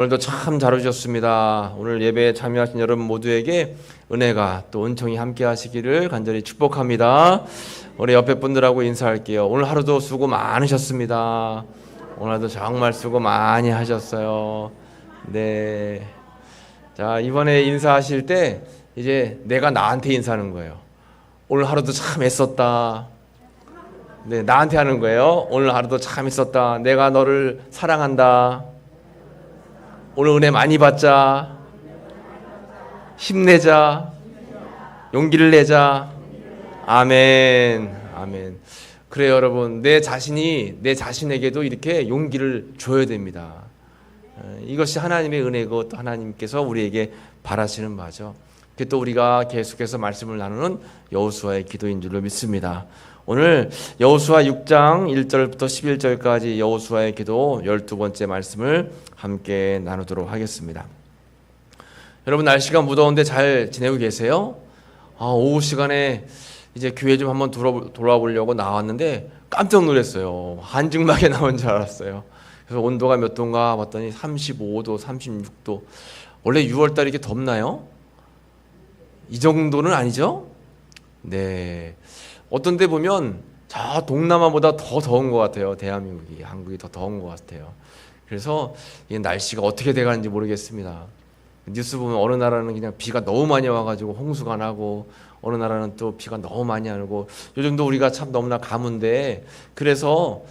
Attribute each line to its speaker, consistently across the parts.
Speaker 1: 오늘도 참 잘 오셨습니다. 오늘 예배에 참여하신 여러분 모두에게 은혜가 또 은총이 함께 하시기를 간절히 축복합니다. 우리 옆에 분들하고 인사할게요. 오늘 하루도 수고 많으셨습니다. 오늘도 정말 수고 많이 하셨어요. 네. 자, 이번에 인사하실 때 이제 내가 나한테 인사하는 거예요. 오늘 하루도 참 애썼다. 네, 나한테 하는 거예요. 오늘 하루도 참 애썼다. 내가 너를 사랑한다. 오늘 은혜 많이 받자. 힘내자. 용기를 내자. 아멘. 아멘. 그래요, 여러분. 내 자신에게도 이렇게 용기를 줘야 됩니다. 이것이 하나님의 은혜고 또 하나님께서 우리에게 바라시는 바죠. 그게 또 우리가 계속해서 말씀을 나누는 여호수아의 기도인 줄로 믿습니다. 오늘 여호수아 6장 1절부터 11절까지 여호수아의 기도 12번째 말씀을 함께 나누도록 하겠습니다. 여러분, 날씨가 무더운데 잘 지내고 계세요? 오후 시간에 이제 교회 좀 한번 돌아보려고 나왔는데 깜짝 놀랐어요. 한증막에 나온 줄 알았어요. 그래서 온도가 몇 도인가 봤더니 35도, 36도. 원래 6월달에 이렇게 덥나요? 이 정도는 아니죠? 네. 어떤 데 보면 저 동남아보다 더 더운 것 같아요. 대한민국이, 한국이 더 더운 것 같아요. 그래서 이 날씨가 어떻게 돼가는지 모르겠습니다. 뉴스 보면 어느 나라는 그냥 비가 너무 많이 와가지고 홍수가 나고, 어느 나라는 또 비가 너무 많이 안 오고, 요즘도 우리가 참 너무나 가문데, 그래서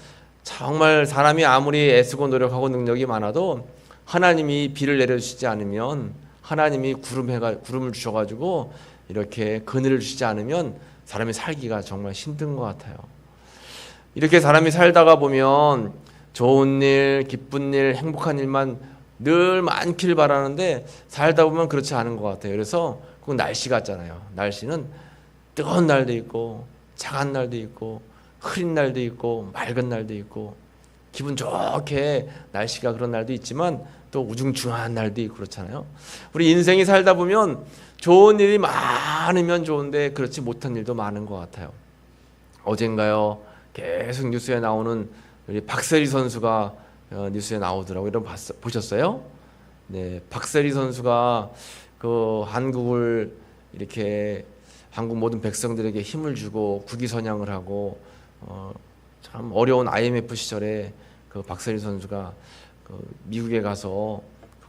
Speaker 1: 정말 사람이 아무리 애쓰고 노력하고 능력이 많아도 하나님이 비를 내려주시지 않으면, 하나님이 구름을 주셔가지고 이렇게 그늘을 주시지 않으면 사람이 살기가 정말 힘든 것 같아요. 이렇게 사람이 살다가 보면 좋은 일, 기쁜 일, 행복한 일만 늘 많길 바라는데 살다 보면 그렇지 않은 것 같아요. 그래서 그 날씨 같잖아요. 날씨는 뜨거운 날도 있고 차가운 날도 있고 흐린 날도 있고 맑은 날도 있고 기분 좋게 날씨가 그런 날도 있지만 또 우중충한 날도 있고 그렇잖아요. 우리 인생이 살다 보면 좋은 일이 많으면 좋은데 그렇지 못한 일도 많은 것 같아요. 어젠가요, 계속 뉴스에 나오는 우리 박세리 선수가 뉴스에 나오더라고요. 이런 보셨어요? 네, 박세리 선수가 그 한국을 이렇게 한국 모든 백성들에게 힘을 주고 국위선양을 하고 참 어려운 IMF 시절에 그 박세리 선수가 그 미국에 가서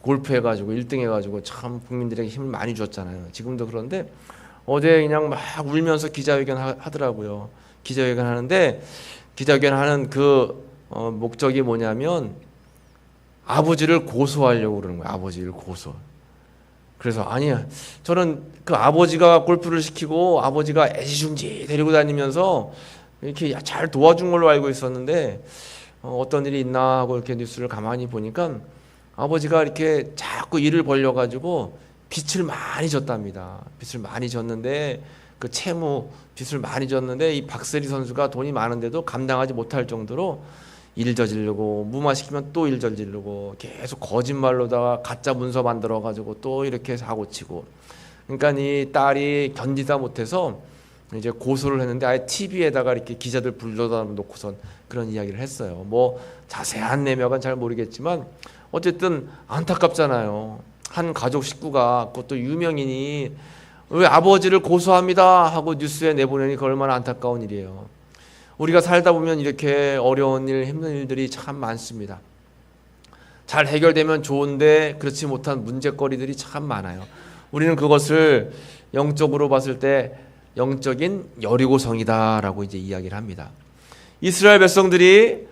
Speaker 1: 골프 해가지고 1등 해가지고 참 국민들에게 힘을 많이 줬잖아요. 지금도 그런데 어제 그냥 막 울면서 기자회견 하더라고요. 기자회견 하는데 기자회견 하는 그 목적이 뭐냐면 아버지를 고소하려고 그러는 거예요. 아버지를 고소. 그래서 아니야, 저는 그 아버지가 골프를 시키고 아버지가 애지중지 데리고 다니면서 이렇게 잘 도와준 걸로 알고 있었는데 어떤 일이 있나 하고 이렇게 뉴스를 가만히 보니까 아버지가 이렇게 자꾸 일을 벌려가지고 빚을 많이 졌답니다. 빚을 많이 졌는데 그 채무 빚을 많이 졌는데 이 박세리 선수가 돈이 많은데도 감당하지 못할 정도로 일 저지르고 무마시키면 또 일 저지르고 계속 거짓말로다가 가짜 문서 만들어가지고 또 이렇게 사고치고, 그러니까 이 딸이 견디다 못해서 이제 고소를 했는데 아예 TV에다가 이렇게 기자들 불러다 놓고선 그런 이야기를 했어요. 뭐 자세한 내막은 잘 모르겠지만 어쨌든 안타깝잖아요. 한 가족 식구가, 그것도 유명인이 왜 아버지를 고소합니다 하고 뉴스에 내보내니 그 얼마나 안타까운 일이에요. 우리가 살다 보면 이렇게 어려운 일, 힘든 일들이 참 많습니다. 잘 해결되면 좋은데 그렇지 못한 문제거리들이 참 많아요. 우리는 그것을 영적으로 봤을 때 영적인 여리고성이다라고 이제 이야기를 합니다. 이스라엘 백성들이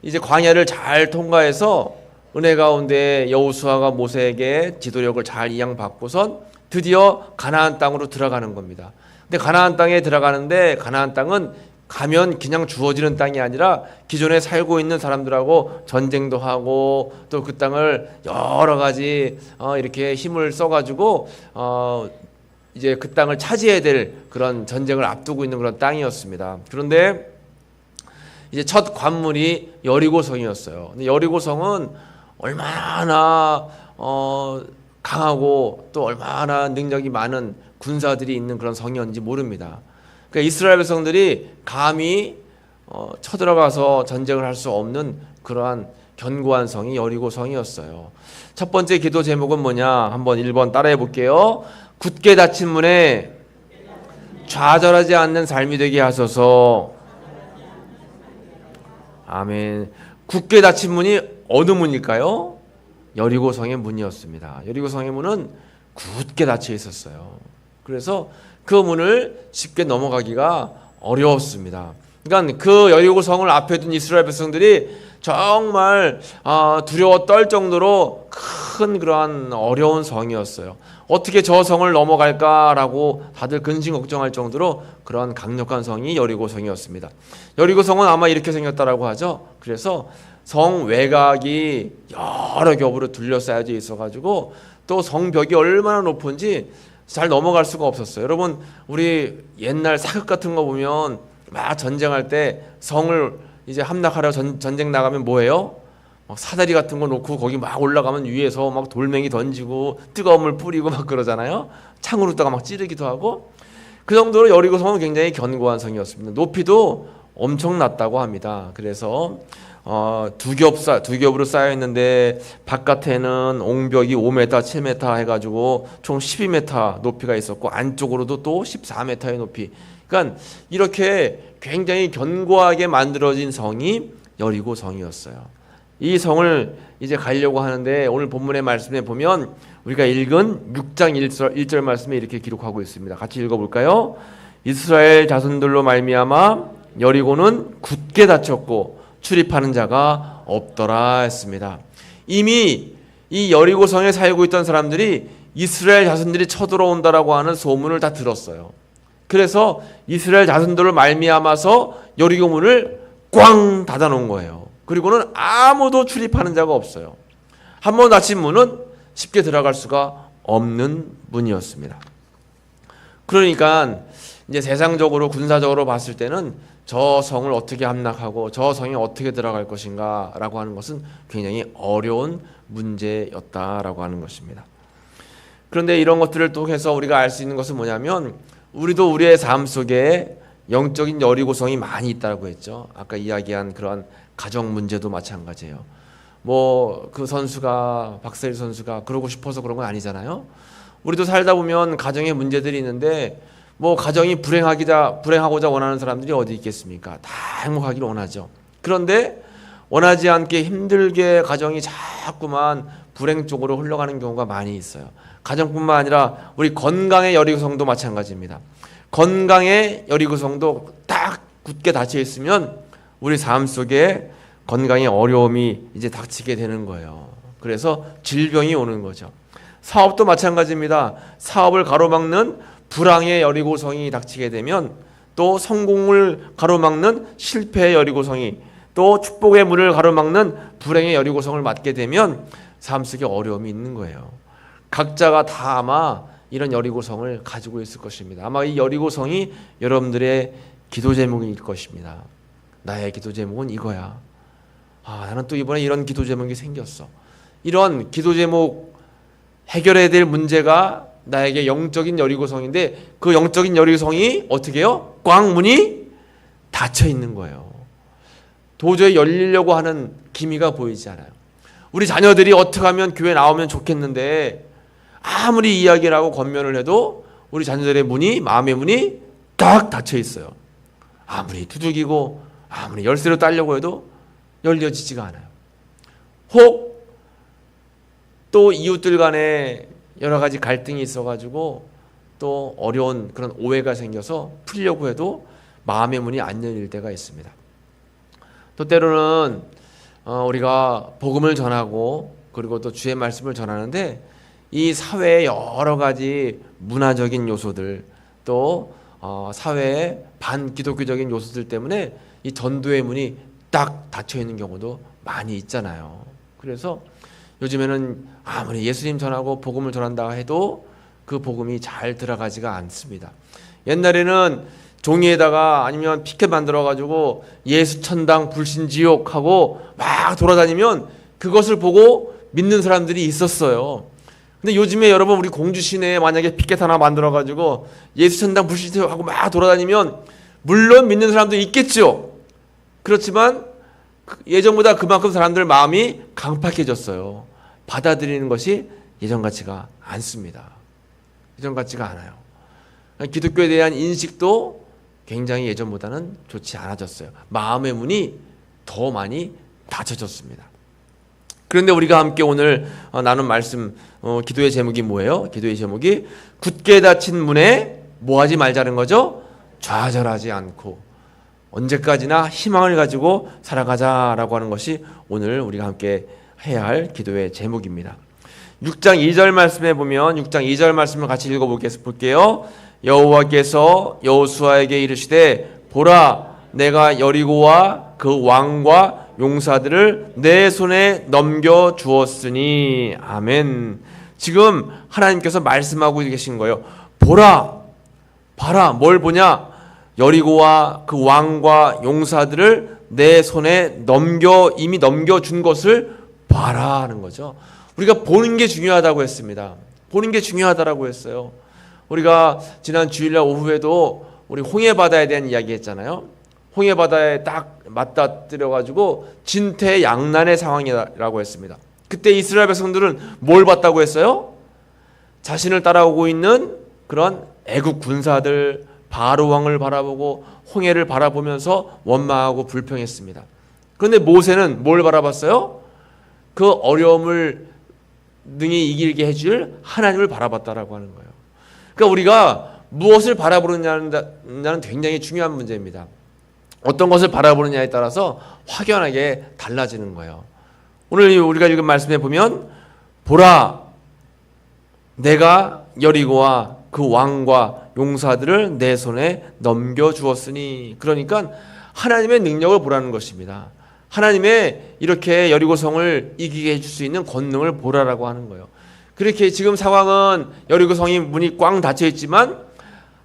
Speaker 1: 이제 광야를 잘 통과해서 은혜 가운데 여호수아가 모세에게 지도력을 잘 이양받고선 드디어 가나안 땅으로 들어가는 겁니다. 근데 가나안 땅에 들어가는데 가나안 땅은 가면 그냥 주어지는 땅이 아니라 기존에 살고 있는 사람들하고 전쟁도 하고 또 그 땅을 여러 가지 이렇게 힘을 써가지고 이제 그 땅을 차지해야 될 그런 전쟁을 앞두고 있는 그런 땅이었습니다. 그런데 이제 첫 관문이 여리고성이었어요. 근데 여리고성은 얼마나 강하고 또 얼마나 능력이 많은 군사들이 있는 그런 성이었는지 모릅니다. 그러니까 이스라엘 백성들이 감히 쳐들어가서 전쟁을 할 수 없는 그러한 견고한 성이 여리고 성이었어요. 첫 번째 기도 제목은 뭐냐? 한번 1번 따라해 볼게요. 굳게 닫힌 문에 좌절하지 않는 삶이 되게 하소서. 아멘. 굳게 닫힌 문이 어느 문일까요? 여리고성의 문이었습니다. 여리고성의 문은 굳게 닫혀 있었어요. 그래서 그 문을 쉽게 넘어가기가 어려웠습니다. 그러니까 그 여리고성을 앞에 둔 이스라엘 백성들이 정말 두려워 떨 정도로 큰 그러한 어려운 성이었어요. 어떻게 저 성을 넘어갈까라고 다들 근심 걱정할 정도로 그러한 강력한 성이 여리고성이었습니다. 여리고성은 아마 이렇게 생겼다라고 하죠. 그래서 성 외곽이 여러 겹으로 둘러싸여져 있어가지고 또 성벽이 얼마나 높은지 잘 넘어갈 수가 없었어요. 여러분, 우리 옛날 사극 같은 거 보면 막 전쟁할 때 성을 이제 함락하려 전쟁 나가면 뭐예요? 막 사다리 같은 거 놓고 거기 막 올라가면 위에서 막 돌멩이 던지고 뜨거운 물 뿌리고 막 그러잖아요. 창으로다가 막 찌르기도 하고. 그 정도로 여리고성은 굉장히 견고한 성이었습니다. 높이도 엄청 낮다고 합니다. 그래서 두 겹으로 쌓여 있는데 바깥에는 옹벽이 5m, 7m 해가지고 총 12m 높이가 있었고 안쪽으로도 또 14m의 높이. 그러니까 이렇게 굉장히 견고하게 만들어진 성이 여리고성이었어요. 이 성을 이제 가려고 하는데 오늘 본문의 말씀에 보면 우리가 읽은 6장 1절 말씀에 이렇게 기록하고 있습니다. 같이 읽어볼까요? 이스라엘 자손들로 말미암아 여리고는 굳게 닫혔고 출입하는 자가 없더라 했습니다. 이미 이 여리고성에 살고 있던 사람들이 이스라엘 자손들이 쳐들어온다라고 하는 소문을 다 들었어요. 그래서 이스라엘 자손들을 말미암아서 여리고 문을 꽝 닫아놓은 거예요. 그리고는 아무도 출입하는 자가 없어요. 한번 닫힌 문은 쉽게 들어갈 수가 없는 문이었습니다. 그러니까 이제 세상적으로 군사적으로 봤을 때는 저 성을 어떻게 함락하고 저 성에 어떻게 들어갈 것인가 라고 하는 것은 굉장히 어려운 문제였다라고 하는 것입니다. 그런데 이런 것들을 통해서 우리가 알 수 있는 것은 뭐냐면 우리도 우리의 삶 속에 영적인 여리고성이 많이 있다고 했죠. 아까 이야기한 그런 가정 문제도 마찬가지예요. 뭐 그 선수가 박세일 선수가 그러고 싶어서 그런 건 아니잖아요. 우리도 살다 보면 가정에 문제들이 있는데 뭐 가정이 불행하고자 원하는 사람들이 어디 있겠습니까? 다 행복하기를 원하죠. 그런데 원하지 않게 힘들게 가정이 자꾸만 불행 쪽으로 흘러가는 경우가 많이 있어요. 가정뿐만 아니라 우리 건강의 여리고성도 마찬가지입니다. 건강의 여리고성도 딱 굳게 닫혀 있으면 우리 삶 속에 건강의 어려움이 이제 닥치게 되는 거예요. 그래서 질병이 오는 거죠. 사업도 마찬가지입니다. 사업을 가로막는 불황의 여리고성이 닥치게 되면 또 성공을 가로막는 실패의 여리고성이 또 축복의 문을 가로막는 불행의 여리고성을 맞게 되면 삶 속에 어려움이 있는 거예요. 각자가 다 아마 이런 여리고성을 가지고 있을 것입니다. 아마 이 여리고성이 여러분들의 기도 제목일 것입니다. 나의 기도 제목은 이거야. 나는 또 이번에 이런 기도 제목이 생겼어. 이런 기도 제목 해결해야 될 문제가 나에게 영적인 여리고성인데 그 영적인 여리고성이 어떻게 해요? 꽝 문이 닫혀 있는 거예요. 도저히 열리려고 하는 기미가 보이지 않아요. 우리 자녀들이 어떻게 하면 교회 나오면 좋겠는데 아무리 이야기를 하고 권면을 해도 우리 자녀들의 문이, 마음의 문이 딱 닫혀 있어요. 아무리 두들기고 아무리 열쇠로 따려고 해도 열려지지가 않아요. 혹 또 이웃들 간에 여러 가지 갈등이 있어가지고 또 어려운 그런 오해가 생겨서 풀려고 해도 마음의 문이 안 열릴 때가 있습니다. 또 때로는 우리가 복음을 전하고 그리고 또 주의 말씀을 전하는데 이 사회의 여러 가지 문화적인 요소들 또 사회의 반기독교적인 요소들 때문에 이 전도의 문이 딱 닫혀 있는 경우도 많이 있잖아요. 그래서 요즘에는 아무리 예수님 전하고 복음을 전한다 해도 그 복음이 잘 들어가지가 않습니다. 옛날에는 종이에다가 아니면 피켓 만들어가지고 예수 천당 불신 지옥 하고 막 돌아다니면 그것을 보고 믿는 사람들이 있었어요. 근데 요즘에 여러분 우리 공주 시내에 만약에 피켓 하나 만들어가지고 예수 천당 불신 지옥 하고 막 돌아다니면 물론 믿는 사람도 있겠죠. 그렇지만 예전보다 그만큼 사람들 마음이 강팍해졌어요. 받아들이는 것이 예전 같지가 않습니다. 예전 같지가 않아요. 기독교에 대한 인식도 굉장히 예전보다는 좋지 않아졌어요. 마음의 문이 더 많이 닫혀졌습니다. 그런데 우리가 함께 오늘 나눈 말씀, 기도의 제목이 뭐예요? 기도의 제목이 굳게 닫힌 문에 뭐 하지 말자는 거죠? 좌절하지 않고 언제까지나 희망을 가지고 살아가자라고 하는 것이 오늘 우리가 함께 해야 할 기도의 제목입니다. 6장 2절 말씀에 보면 6장 2절 말씀을 같이 읽어볼게요. 여호와께서 여호수아에게 이르시되 보라 내가 여리고와 그 왕과 용사들을 내 손에 넘겨 주었으니 아멘. 지금 하나님께서 말씀하고 계신 거예요. 보라, 봐라. 뭘 보냐? 여리고와 그 왕과 용사들을 내 손에 이미 넘겨준 것을 봐라 하는 거죠. 우리가 보는 게 중요하다고 했습니다. 보는 게 중요하다라고 했어요. 우리가 지난 주일날 오후에도 우리 홍해바다에 대한 이야기 했잖아요. 홍해바다에 딱 맞닥뜨려가지고 진퇴양난의 상황이라고 했습니다. 그때 이스라엘 백성들은 뭘 봤다고 했어요? 자신을 따라오고 있는 그런 애국 군사들, 바로 왕을 바라보고 홍해를 바라보면서 원망하고 불평했습니다. 그런데 모세는 뭘 바라봤어요? 그 어려움을 능히 이기게 해줄 하나님을 바라봤다라고 하는 거예요. 그러니까 우리가 무엇을 바라보느냐는 굉장히 중요한 문제입니다. 어떤 것을 바라보느냐에 따라서 확연하게 달라지는 거예요. 오늘 우리가 읽은 말씀에 보면 보라 내가 여리고와 그 왕과 용사들을 내 손에 넘겨주었으니, 그러니까 하나님의 능력을 보라는 것입니다. 하나님의 이렇게 여리고성을 이기게 해줄 수 있는 권능을 보라라고 하는 거예요. 그렇게 지금 상황은 여리고성이 문이 꽝 닫혀 있지만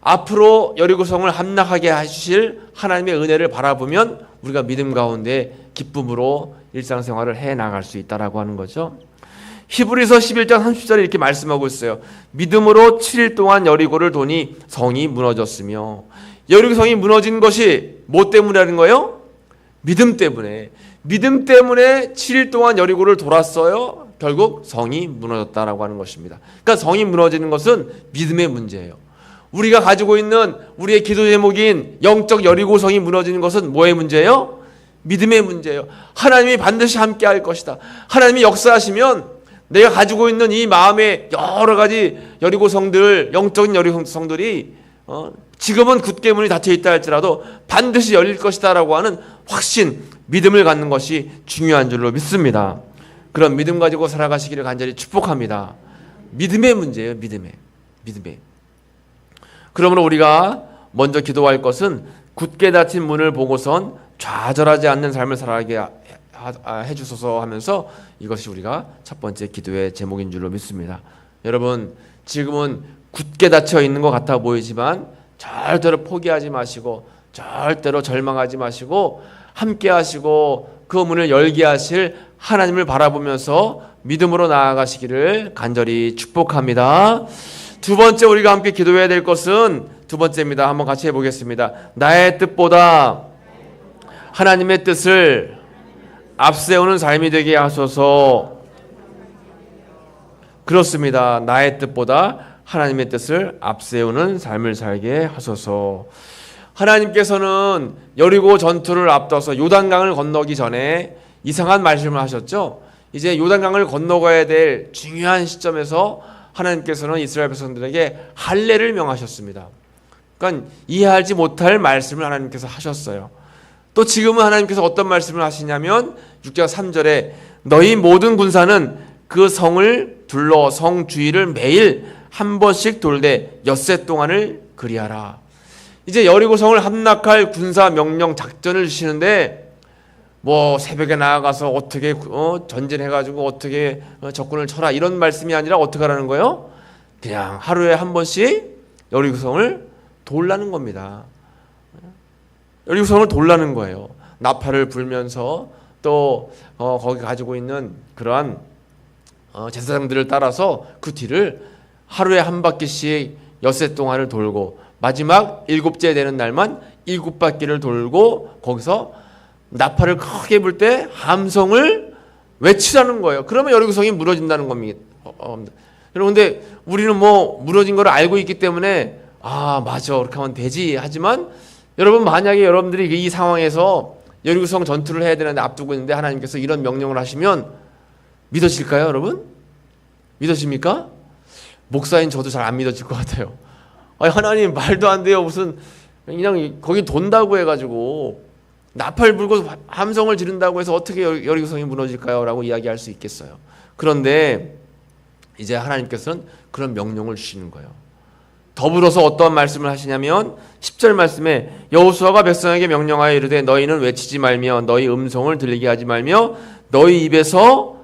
Speaker 1: 앞으로 여리고성을 함락하게 하실 하나님의 은혜를 바라보면 우리가 믿음 가운데 기쁨으로 일상생활을 해나갈 수 있다라고 하는 거죠. 히브리서 11장 30절에 이렇게 말씀하고 있어요. 믿음으로 7일 동안 여리고를 도니 성이 무너졌으며, 여리고성이 무너진 것이 뭐 때문이라는 거예요? 믿음 때문에. 믿음 때문에 7일 동안 여리고를 돌았어요. 결국 성이 무너졌다라고 하는 것입니다. 그러니까 성이 무너지는 것은 믿음의 문제예요. 우리가 가지고 있는 우리의 기도 제목인 영적 여리고성이 무너지는 것은 뭐의 문제예요? 믿음의 문제예요. 하나님이 반드시 함께 할 것이다. 하나님이 역사하시면 내가 가지고 있는 이 마음의 여러 가지 여리고성들, 영적인 여리고성들이 지금은 굳게 문이 닫혀 있다 할지라도 반드시 열릴 것이다 라고 하는 확신, 믿음을 갖는 것이 중요한 줄로 믿습니다. 그런 믿음 가지고 살아가시기를 간절히 축복합니다. 믿음의 문제예요. 믿음의. 그러므로 우리가 먼저 기도할 것은 굳게 닫힌 문을 보고선 좌절하지 않는 삶을 살아가게 해주소서 하면서 이것이 우리가 첫 번째 기도의 제목인 줄로 믿습니다. 여러분, 지금은 굳게 닫혀 있는 것 같아 보이지만 절대로 포기하지 마시고 절대로 절망하지 마시고 함께 하시고 그 문을 열게 하실 하나님을 바라보면서 믿음으로 나아가시기를 간절히 축복합니다. 두 번째 우리가 함께 기도해야 될 것은 두 번째입니다. 한번 같이 해보겠습니다. 나의 뜻보다 하나님의 뜻을 앞세우는 삶이 되게 하소서. 그렇습니다. 나의 뜻보다 하나님의 뜻을 앞세우는 삶을 살게 하소서. 하나님께서는 여리고 전투를 앞둬서 요단강을 건너기 전에 이상한 말씀을 하셨죠. 이제 요단강을 건너가야 될 중요한 시점에서 하나님께서는 이스라엘 백성들에게 할례를 명하셨습니다. 그러니까 이해하지 못할 말씀을 하나님께서 하셨어요. 또 지금은 하나님께서 어떤 말씀을 하시냐면 6장 3절에 너희 모든 군사는 그 성을 둘러 성 주위를 매일 한 번씩 돌되 엿새 동안을 그리하라. 이제 여리고 성을 함락할 군사 명령 작전을 주시는데 뭐 새벽에 나아가서 어떻게 전진해가지고 어떻게 적군을 쳐라 이런 말씀이 아니라 어떻게 하라는 거예요? 그냥 하루에 한 번씩 여리고성을 돌라는 겁니다. 여리고성을 돌라는 거예요. 나팔을 불면서 또 거기 가지고 있는 그러한 제사장들을 따라서 그 뒤를 하루에 한 바퀴씩 엿새 동안을 돌고 마지막 7째 되는 날만 7바퀴를 돌고 거기서 나팔을 크게 불 때 함성을 외치라는 거예요. 그러면 여리고성이 무너진다는 겁니다. 여러분, 근데 우리는 뭐 무너진 걸 알고 있기 때문에 아 맞아 그렇게 하면 되지 하지만 여러분, 만약에 여러분들이 이 상황에서 여리고성 전투를 해야 되는데 앞두고 있는데 하나님께서 이런 명령을 하시면 믿어질까요, 여러분? 믿어집니까? 목사인 저도 잘 안 믿어질 것 같아요. 아니, 하나님 말도 안 돼요. 무슨 그냥 거기 돈다고 해가지고 나팔 불고 함성을 지른다고 해서 어떻게 여리고성이 무너질까요? 라고 이야기할 수 있겠어요. 그런데 이제 하나님께서는 그런 명령을 주시는 거예요. 더불어서 어떠한 말씀을 하시냐면 10절 말씀에 여호수아가 백성에게 명령하여 이르되 너희는 외치지 말며 너희 음성을 들리게 하지 말며 너희 입에서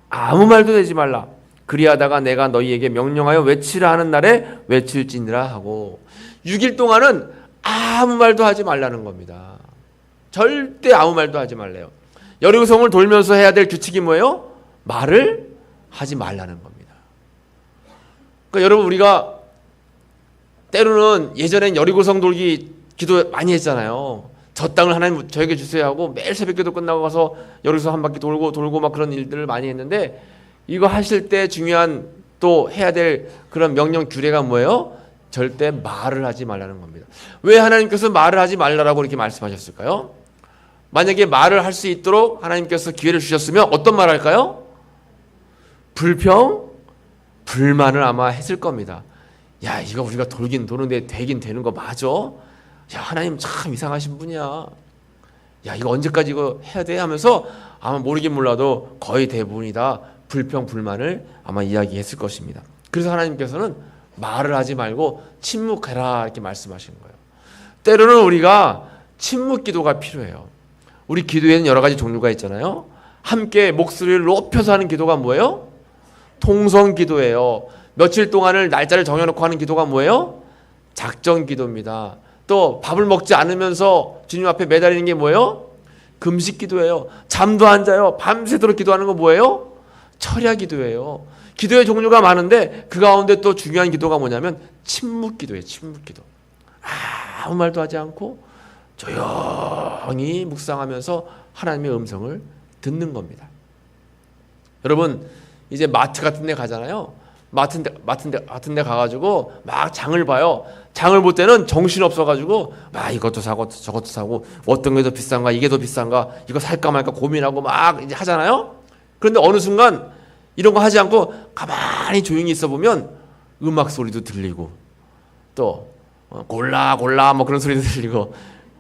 Speaker 1: 아무 말도 내지 말라. 그리하다가 내가 너희에게 명령하여 외치라 하는 날에 외칠지니라 하고 6일 동안은 아무 말도 하지 말라는 겁니다. 절대 아무 말도 하지 말래요. 여리고성을 돌면서 해야 될 규칙이 뭐예요? 말을 하지 말라는 겁니다. 그러니까 여러분, 우리가 때로는 예전엔 여리고성 돌기 기도 많이 했잖아요. 저 땅을 하나님 저에게 주세요 하고 매일 새벽기도 끝나고 가서 여리고성 한 바퀴 돌고 막 그런 일들을 많이 했는데 이거 하실 때 중요한 또 해야 될 그런 명령 규례가 뭐예요? 절대 말을 하지 말라는 겁니다. 왜 하나님께서 말을 하지 말라라고 이렇게 말씀하셨을까요? 만약에 말을 할 수 있도록 하나님께서 기회를 주셨으면 어떤 말 할까요? 불평, 불만을 아마 했을 겁니다. 야, 이거 우리가 돌긴 도는데 되긴 되는 거 맞아? 야, 하나님 참 이상하신 분이야. 야, 이거 언제까지 이거 해야 돼? 하면서 아마 모르긴 몰라도 거의 대부분이 다 불평, 불만을 아마 이야기했을 것입니다. 그래서 하나님께서는 말을 하지 말고 침묵해라 이렇게 말씀하시는 거예요. 때로는 우리가 침묵 기도가 필요해요. 우리 기도에는 여러 가지 종류가 있잖아요. 함께 목소리를 높여서 하는 기도가 뭐예요? 통성 기도예요. 며칠 동안을 날짜를 정해놓고 하는 기도가 뭐예요? 작정 기도입니다. 또 밥을 먹지 않으면서 주님 앞에 매달리는 게 뭐예요? 금식 기도예요. 잠도 안 자요. 밤새도록 기도하는 거 뭐예요? 철야 기도예요. 기도의 종류가 많은데 그 가운데 또 중요한 기도가 뭐냐면 침묵 기도예요. 침묵 기도. 아무 말도 하지 않고 조용히 묵상하면서 하나님의 음성을 듣는 겁니다. 여러분, 이제 마트 같은 데 가잖아요. 마트 같은 데 가가지고 막 장을 봐요. 장을 볼 때는 정신 없어가지고 막 이것도 사고 저것도 사고 어떤 게 더 비싼가 이게 더 비싼가 이거 살까 말까 고민하고 막 이제 하잖아요. 그런데 어느 순간 이런 거 하지 않고 가만히 조용히 있어 보면 음악 소리도 들리고 또 골라 뭐 그런 소리도 들리고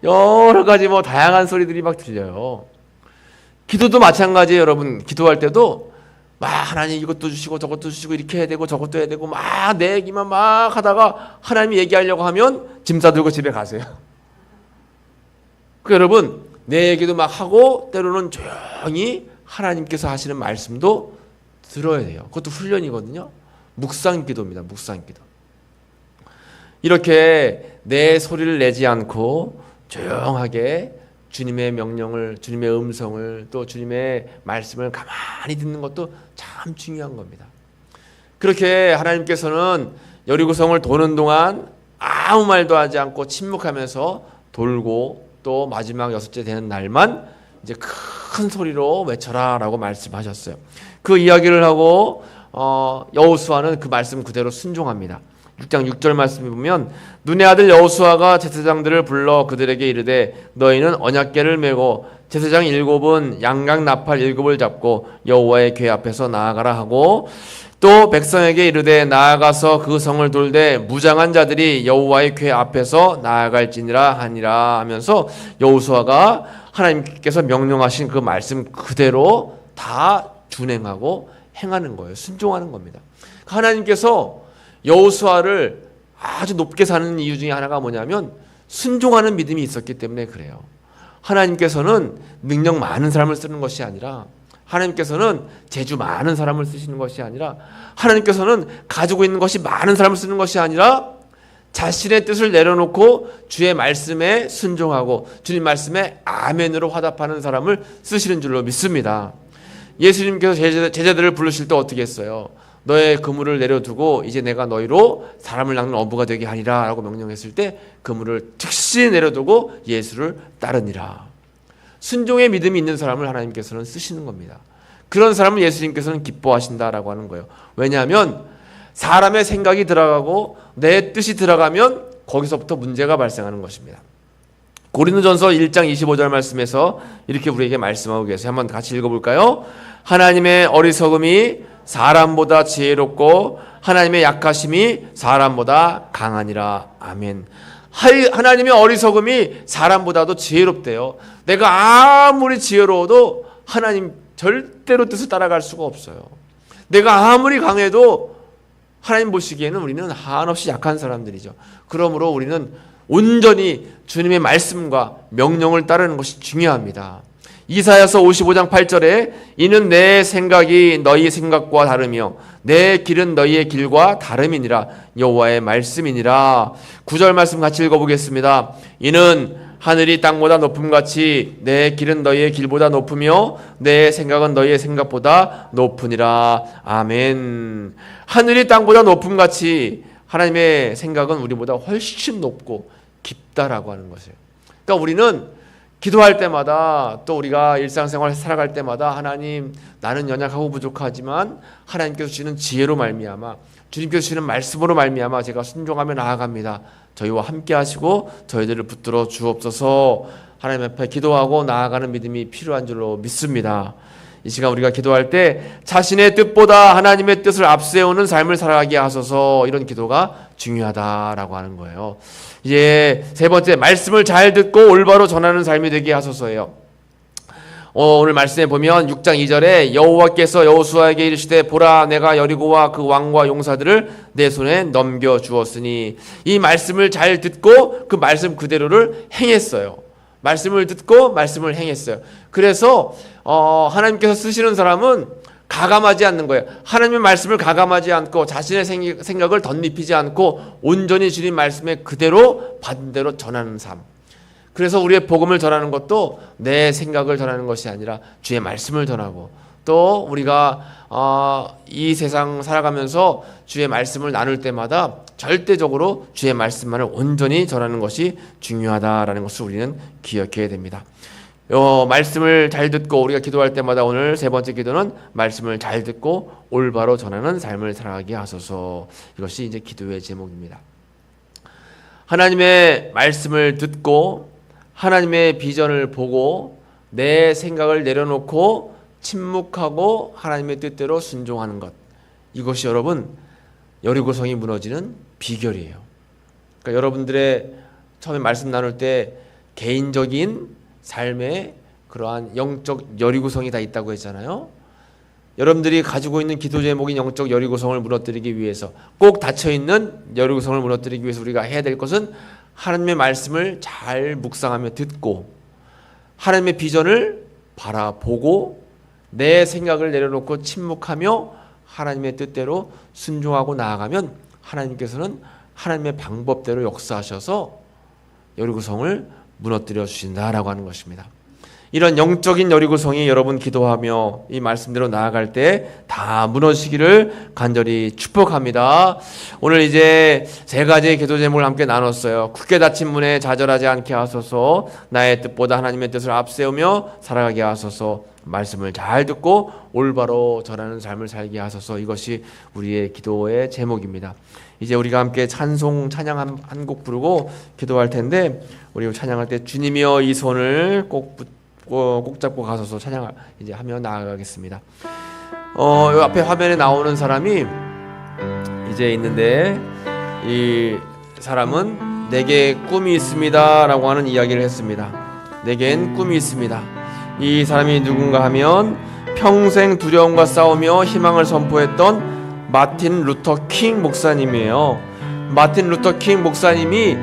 Speaker 1: 여러 가지 뭐 다양한 소리들이 막 들려요. 기도도 마찬가지예요. 여러분, 기도할 때도 막 하나님 이것도 주시고 저것도 주시고 이렇게 해야 되고 저것도 해야 되고 막 내 얘기만 막 하다가 하나님이 얘기하려고 하면 짐 싸들고 집에 가세요. 그 여러분, 내 얘기도 막 하고 때로는 조용히 하나님께서 하시는 말씀도 들어야 돼요. 그것도 훈련이거든요. 묵상 기도입니다. 묵상 기도. 이렇게 내 소리를 내지 않고 조용하게 주님의 명령을, 주님의 음성을 또 주님의 말씀을 가만히 듣는 것도 참 중요한 겁니다. 그렇게 하나님께서는 여리고성을 도는 동안 아무 말도 하지 않고 침묵하면서 돌고 또 마지막 6째 되는 날만 이제 큰 소리로 외쳐라 라고 말씀하셨어요. 그 이야기를 하고 여호수아는 그 말씀 그대로 순종합니다. 6장 6절 말씀에 보면 눈의 아들 여호수아가 제사장들을 불러 그들에게 이르되 너희는 언약궤를 메고 제사장 7은 양각 나팔 7을 잡고 여호와의 궤 앞에서 나아가라 하고 또 백성에게 이르되 나아가서 그 성을 돌되 무장한 자들이 여호와의 궤 앞에서 나아갈지니라 하니라 하면서 여호수아가 하나님께서 명령하신 그 말씀 그대로 다 준행하고 행하는 거예요. 순종하는 겁니다. 하나님께서 여호수아를 아주 높게 사는 이유 중에 하나가 뭐냐면 순종하는 믿음이 있었기 때문에 그래요. 하나님께서는 능력 많은 사람을 쓰는 것이 아니라 하나님께서는 재주 많은 사람을 쓰시는 것이 아니라 하나님께서는 가지고 있는 것이 많은 사람을 쓰는 것이 아니라 자신의 뜻을 내려놓고 주의 말씀에 순종하고 주님 말씀에 아멘으로 화답하는 사람을 쓰시는 줄로 믿습니다. 예수님께서 제자들을 부르실 때 어떻게 했어요? 너의 그물을 내려두고 이제 내가 너희로 사람을 낚는 어부가 되게 하리라 라고 명령했을 때 그물을 즉시 내려두고 예수를 따르니라. 순종의 믿음이 있는 사람을 하나님께서는 쓰시는 겁니다. 그런 사람을 예수님께서는 기뻐하신다라고 하는 거예요. 왜냐하면 사람의 생각이 들어가고 내 뜻이 들어가면 거기서부터 문제가 발생하는 것입니다. 고린도전서 1장 25절 말씀에서 이렇게 우리에게 말씀하고 계세요. 한번 같이 읽어볼까요? 하나님의 어리석음이 사람보다 지혜롭고 하나님의 약하심이 사람보다 강하니라. 아멘. 하나님의 어리석음이 사람보다도 지혜롭대요. 내가 아무리 지혜로워도 하나님 절대로 뜻을 따라갈 수가 없어요. 내가 아무리 강해도 하나님 보시기에는 우리는 한없이 약한 사람들이죠. 그러므로 우리는 온전히 주님의 말씀과 명령을 따르는 것이 중요합니다. 이사야서 55장 8절에 이는 내 생각이 너희 생각과 다르며 내 길은 너희의 길과 다름이니라. 여호와의 말씀이니라. 9절 말씀 같이 읽어보겠습니다. 이는 하늘이 땅보다 높음같이 내 길은 너희의 길보다 높으며 내 생각은 너희의 생각보다 높으니라. 아멘. 하늘이 땅보다 높음같이 하나님의 생각은 우리보다 훨씬 높고 깊다라고 하는 것이에요. 그러니까 우리는 기도할 때마다 또 우리가 일상생활 살아갈 때마다 하나님, 나는 연약하고 부족하지만 하나님께서 주시는 지혜로 말미암아, 주님께서 주시는 말씀으로 말미암아 제가 순종하며 나아갑니다. 저희와 함께 하시고 저희들을 붙들어 주옵소서. 하나님 앞에 기도하고 나아가는 믿음이 필요한 줄로 믿습니다. 이 시간 우리가 기도할 때 자신의 뜻보다 하나님의 뜻을 앞세우는 삶을 살아가게 하소서. 이런 기도가 중요하다라고 하는 거예요. 이제 세 번째, 말씀을 잘 듣고 올바로 전하는 삶이 되게 하소서예요. 오늘 말씀에 보면 6장 2절에 여호와께서 여호수아에게 이르시되 보라 내가 여리고와 그 왕과 용사들을 내 손에 넘겨주었으니, 이 말씀을 잘 듣고 그 말씀 그대로를 행했어요. 말씀을 듣고 말씀을 행했어요. 그래서 하나님께서 쓰시는 사람은 가감하지 않는 거예요. 하나님의 말씀을 가감하지 않고 자신의 생각을 덧입히지 않고 온전히 주님 말씀에 그대로 받은 대로 전하는 삶. 그래서 우리의 복음을 전하는 것도 내 생각을 전하는 것이 아니라 주의 말씀을 전하고, 또 우리가 이 세상 살아가면서 주의 말씀을 나눌 때마다 절대적으로 주의 말씀만을 온전히 전하는 것이 중요하다라는 것을 우리는 기억해야 됩니다. 말씀을 잘 듣고, 우리가 기도할 때마다 오늘 세 번째 기도는 말씀을 잘 듣고 올바로 전하는 삶을 살아가게 하소서. 이것이 이제 기도의 제목입니다. 하나님의 말씀을 듣고 하나님의 비전을 보고 내 생각을 내려놓고 침묵하고 하나님의 뜻대로 순종하는 것, 이것이 여러분 여리고성이 무너지는 비결이에요. 그러니까 여러분들의 처음에 말씀 나눌 때 개인적인 삶에 그러한 영적 여리고성이 다 있다고 했잖아요. 여러분들이 가지고 있는 기도 제목인 영적 여리고성을 무너뜨리기 위해서, 꼭 닫혀있는 여리고성을 무너뜨리기 위해서 우리가 해야 될 것은 하나님의 말씀을 잘 묵상하며 듣고 하나님의 비전을 바라보고 내 생각을 내려놓고 침묵하며 하나님의 뜻대로 순종하고 나아가면 하나님께서는 하나님의 방법대로 역사하셔서 여리고성을 무너뜨려 주신다라고 하는 것입니다. 이런 영적인 여리고성이 여러분 기도하며 이 말씀대로 나아갈 때 다 무너지기를 간절히 축복합니다. 오늘 이제 세 가지의 기도 제목을 함께 나눴어요. 굳게 닫힌 문에 좌절하지 않게 하소서, 나의 뜻보다 하나님의 뜻을 앞세우며 살아가게 하소서, 말씀을 잘 듣고 올바로 전하는 삶을 살게 하소서. 이것이 우리의 기도의 제목입니다. 이제 우리가 함께 찬송 찬양 한 곡 부르고 기도할 텐데, 우리 찬양할 때 주님이여 이 손을 꼭 잡고 가소서 찬양 이제 하며 나아가겠습니다. 요 앞에 화면에 나오는 사람이 이제 있는데, 이 사람은 내게 꿈이 있습니다 라고 하는 이야기를 했습니다. 내겐 꿈이 있습니다. 이 사람이 누군가 하면 평생 두려움과 싸우며 희망을 선포했던 마틴 루터 킹 목사님이에요. 마틴 루터 킹 목사님이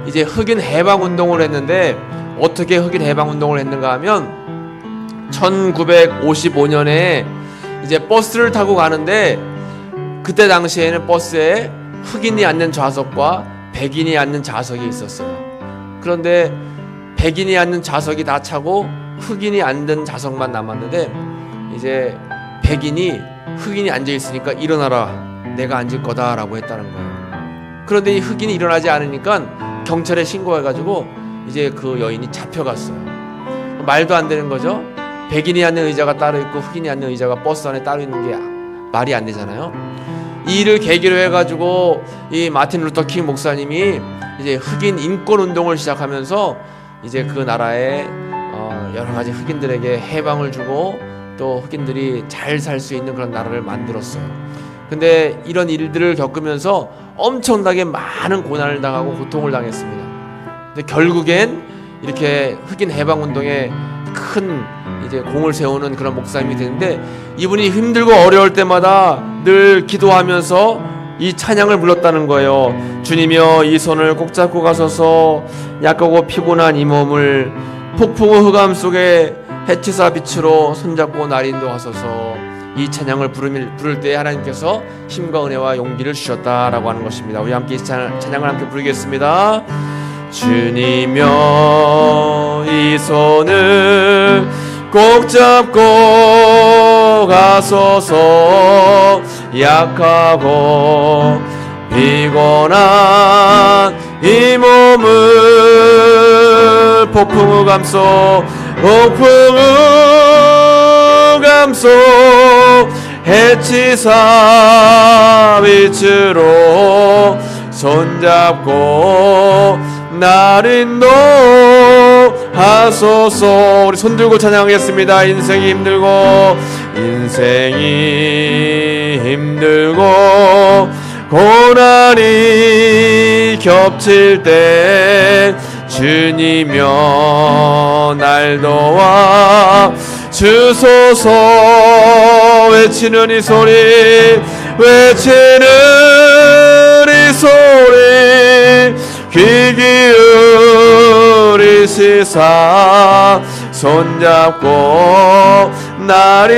Speaker 1: 이제 흑인 해방 운동을 했는데, 어떻게 흑인 해방 운동을 했는가 하면 1955년에 이제 버스를 타고 가는데, 그때 당시에는 버스에 흑인이 앉는 좌석과 백인이 앉는 좌석이 있었어요. 그런데 백인이 앉는 좌석이 다 차고 흑인이 앉는 좌석만 남았는데, 이제 백인이 흑인이 앉아 있으니까 일어나라, 내가 앉을 거다라고 했다는 거예요. 그런데 이 흑인이 일어나지 않으니까 경찰에 신고해가지고 이제 그 여인이 잡혀갔어요. 말도 안 되는 거죠. 백인이 앉는 의자가 따로 있고 흑인이 앉는 의자가 버스 안에 따로 있는 게 말이 안 되잖아요. 이 일을 계기로 해가지고 이 마틴 루터 킹 목사님이 이제 흑인 인권 운동을 시작하면서 이제 그 나라에 여러 가지 흑인들에게 해방을 주고 또 흑인들이 잘 살 수 있는 그런 나라를 만들었어요. 근데 이런 일들을 겪으면서 엄청나게 많은 고난을 당하고 고통을 당했습니다. 근데 결국엔 이렇게 흑인 해방 운동에 큰 이제 공을 세우는 그런 목사님이 되는데, 이분이 힘들고 어려울 때마다 늘 기도하면서 이 찬양을 불렀다는 거예요. 주님이여 이 손을 꼭 잡고 가소서, 약하고 피곤한 이 몸을 폭풍의 흑암 속에 해치사 빛으로 손잡고 날 인도하소서. 이 찬양을 부를 때 하나님께서 힘과 은혜와 용기를 주셨다라고 하는 것입니다. 우리 함께 이 찬양을 함께 부르겠습니다. 주님여 이 손을 꼭 잡고 가소서, 약하고 피곤한 이 몸을 폭풍우 감속 해치사 빛으로 손잡고 날 인도하소서. 우리 손들고 찬양하겠습니다. 인생이 힘들고 고난이 겹칠 때 주님여 날 도와 주소서. 외치는 이 소리 귀 기울이시사 손잡고 날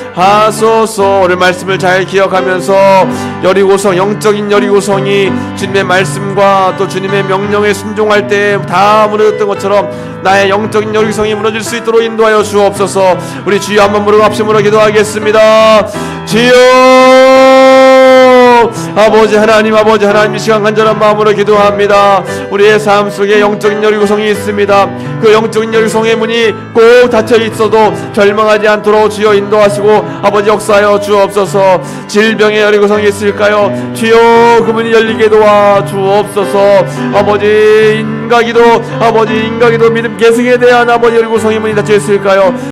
Speaker 1: 인도하소서. 오늘 말씀을 잘 기억하면서 여리고성, 영적인 여리고성이 주님의 말씀과 또 주님의 명령에 순종할 때 다 무너졌던 것처럼 나의 영적인 여리고성이 무너질 수 있도록 인도하여 주옵소서. 우리 주여 한번 무릎 합심으로 기도하겠습니다. 주여 아버지 하나님, 이 시간 간절한 마음으로 기도합니다. 우리의 삶 속에 영적인 여리고성이 있습니다. 그 영적인 여리고성의 문이 꼭 닫혀 있어도 절망하지 않도록 주여 인도하시고 아버지 역사하여 주옵소서. 질병의 여리고성이 있을까요? 주여 그 문이 열리게 도와 주옵소서. 아버지 인가기도 믿음 계승에 대한 아버지 여리고성의 문이 닫혀 있을까요?